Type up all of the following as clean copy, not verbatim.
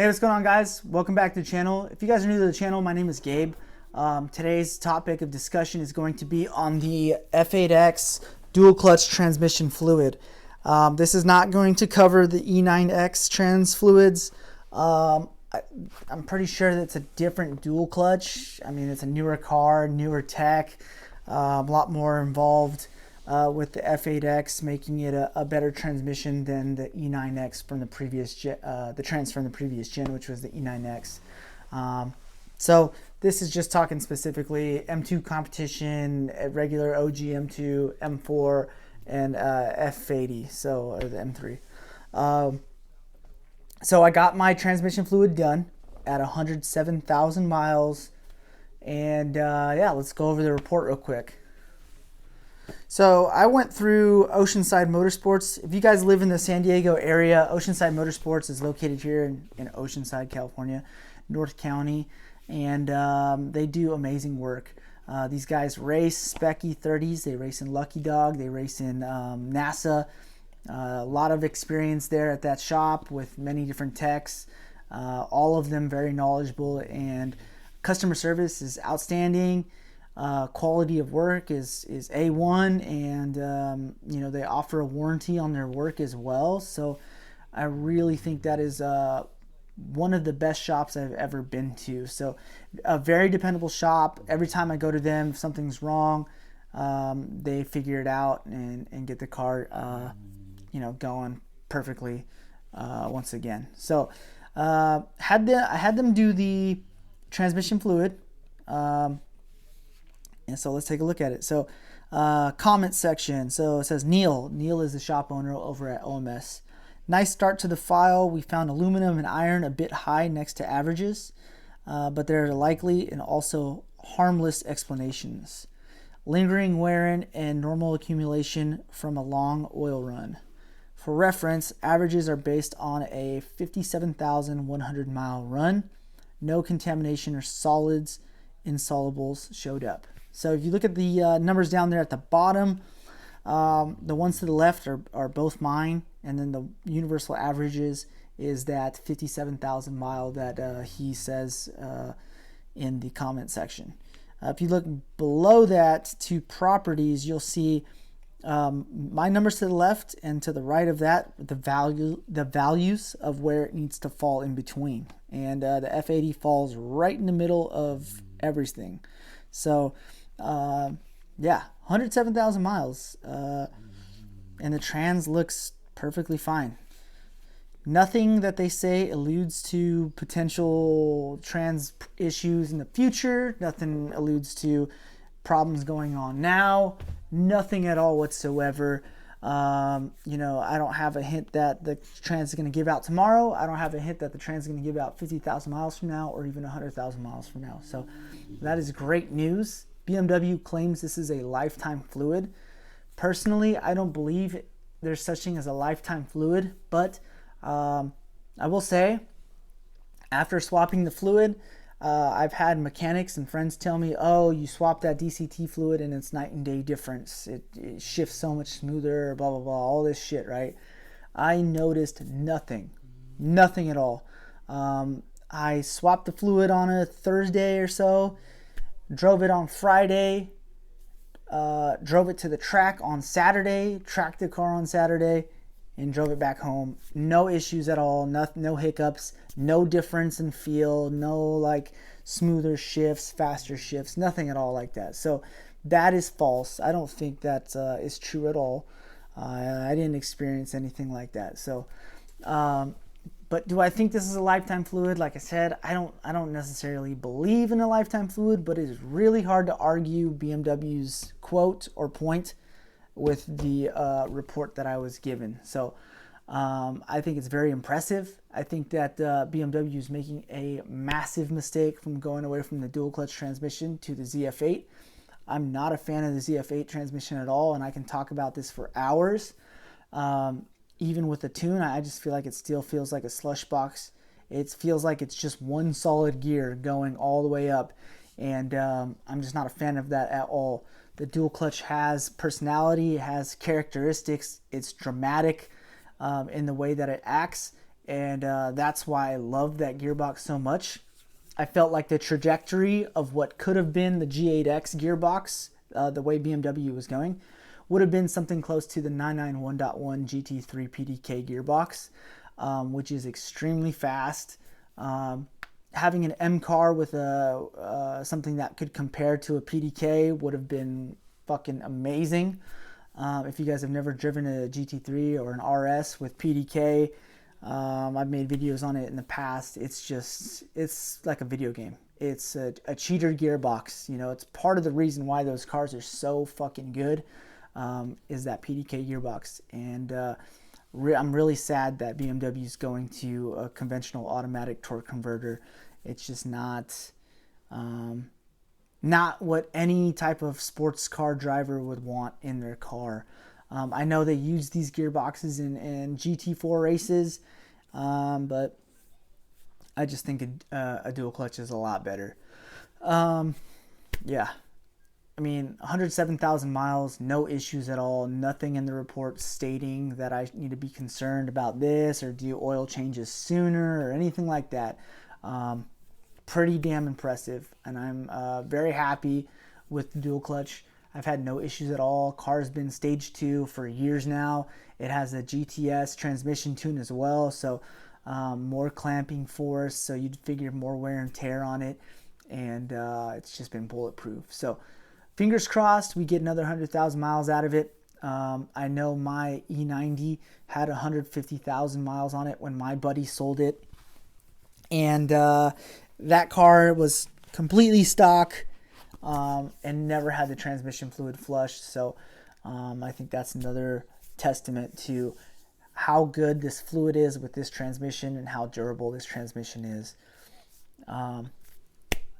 Hey, what's going on, guys? Welcome back to the channel. If you guys are new to the channel, my name is Gabe. Today's topic of discussion is going to be on the F8X dual clutch transmission fluid. This is not going to cover the E9X trans fluids. I'm pretty sure that it's a different dual clutch. I mean, it's a newer car, newer tech, a lot more involved with the F8X, making it a better transmission than the E9X from the previous the trans from the previous gen, which was the E9X. So this is just talking specifically M2 competition, regular OG M2, M4, and F80, so or the M3. So I got my transmission fluid done at 107,000 miles, and yeah, let's go over the report real quick. So I went through Oceanside Motorsports. If you guys live in the San Diego area, Oceanside Motorsports is located here in Oceanside, California, North County, and they do amazing work. These guys race spec E30s, they race in Lucky Dog, they race in NASA. A lot of experience there at that shop with many different techs, all of them very knowledgeable, and customer service is outstanding. Quality of work is A1, and you know, they offer a warranty on their work as well. So I really think that is one of the best shops I've ever been to. So a very dependable shop. Every time I go to them, if something's wrong, they figure it out and get the car you know, going perfectly once again. So I had them do the transmission fluid. And so let's take a look at it. So comment section. So it says Neil. Neil is the shop owner over at OMS. Nice start to the file. We found aluminum and iron a bit high next to averages, but there are likely and also harmless explanations. Lingering wear and normal accumulation from a long oil run. For reference, averages are based on a 57,100 mile run. No contamination or solids, insolubles showed up. So if you look at the numbers down there at the bottom, the ones to the left are both mine, and then the universal averages is that 57,000 mile that he says in the comment section. If you look below that to properties, you'll see my numbers to the left, and to the right of that, the values of where it needs to fall in between. And the F80 falls right in the middle of everything. So yeah, 107,000 miles, and the trans looks perfectly fine. Nothing that they say alludes to potential trans issues in the future. Nothing alludes to problems going on now. Nothing at all whatsoever. You know, I don't have a hint that the trans is going to give out tomorrow. I don't have a hint that the trans is going to give out 50,000 miles from now or even 100,000 miles from now. So that is great news. BMW claims this is a lifetime fluid. Personally, I don't believe there's such thing as a lifetime fluid, but I will say, after swapping the fluid, I've had mechanics and friends tell me, oh, you swap that DCT fluid and it's night and day difference. It shifts so much smoother, blah, blah, blah, all this shit, right? I noticed nothing at all. I swapped the fluid on a Thursday or so, drove it on Friday, drove it to the track on Saturday, tracked the car on Saturday, and drove it back home. No issues at all, no hiccups, no difference in feel, no like smoother shifts, faster shifts, nothing at all like that. So that is false. I don't think that is true at all. I didn't experience anything like that. So, but do I think this is a lifetime fluid? Like I said, I don't necessarily believe in a lifetime fluid, but it is really hard to argue BMW's quote or point with the report that I was given. So I think it's very impressive. I think that BMW is making a massive mistake from going away from the dual clutch transmission to the ZF8. I'm not a fan of the ZF8 transmission at all, and I can talk about this for hours. Even with the tune, I just feel like it still feels like a slush box. It feels like it's just one solid gear going all the way up, and I'm just not a fan of that at all. The dual clutch has personality, it has characteristics, it's dramatic in the way that it acts, and that's why I loved that gearbox so much. I felt like the trajectory of what could have been the G8X gearbox, the way BMW was going, would have been something close to the 991.1 GT3 PDK gearbox, which is extremely fast. Having an M car with something that could compare to a PDK would have been fucking amazing. If you guys have never driven a GT3 or an RS with PDK, I've made videos on it in the past. It's like a video game. It's a cheater gearbox. You know, it's part of the reason why those cars are so fucking good, is that PDK gearbox. And I'm really sad that BMW is going to a conventional automatic torque converter. It's just not what any type of sports car driver would want in their car. I know they use these gearboxes in GT4 races, but I just think a dual clutch is a lot better. Yeah. I mean, 107,000 miles, no issues at all. Nothing in the report stating that I need to be concerned about this or do oil changes sooner or anything like that. Pretty damn impressive, and I'm very happy with the dual clutch. I've had no issues at all. Car's been stage 2 for years now. It has a GTS transmission tune as well, so more clamping force, so you'd figure more wear and tear on it, and it's just been bulletproof. So fingers crossed we get another 100,000 miles out of it. I know my E90 had 150,000 miles on it when my buddy sold it, and that car was completely stock and never had the transmission fluid flushed. So I think that's another testament to how good this fluid is with this transmission and how durable this transmission is.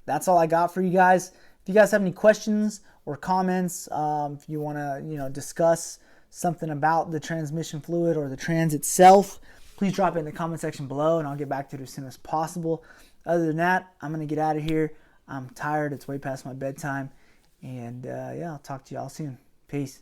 That's all I got for you guys. If you guys have any questions or comments, if you want to discuss something about the transmission fluid or the trans itself, please drop it in the comment section below and I'll get back to it as soon as possible. Other than that, I'm going to get out of here. I'm tired. It's way past my bedtime. And yeah, I'll talk to you all soon. Peace.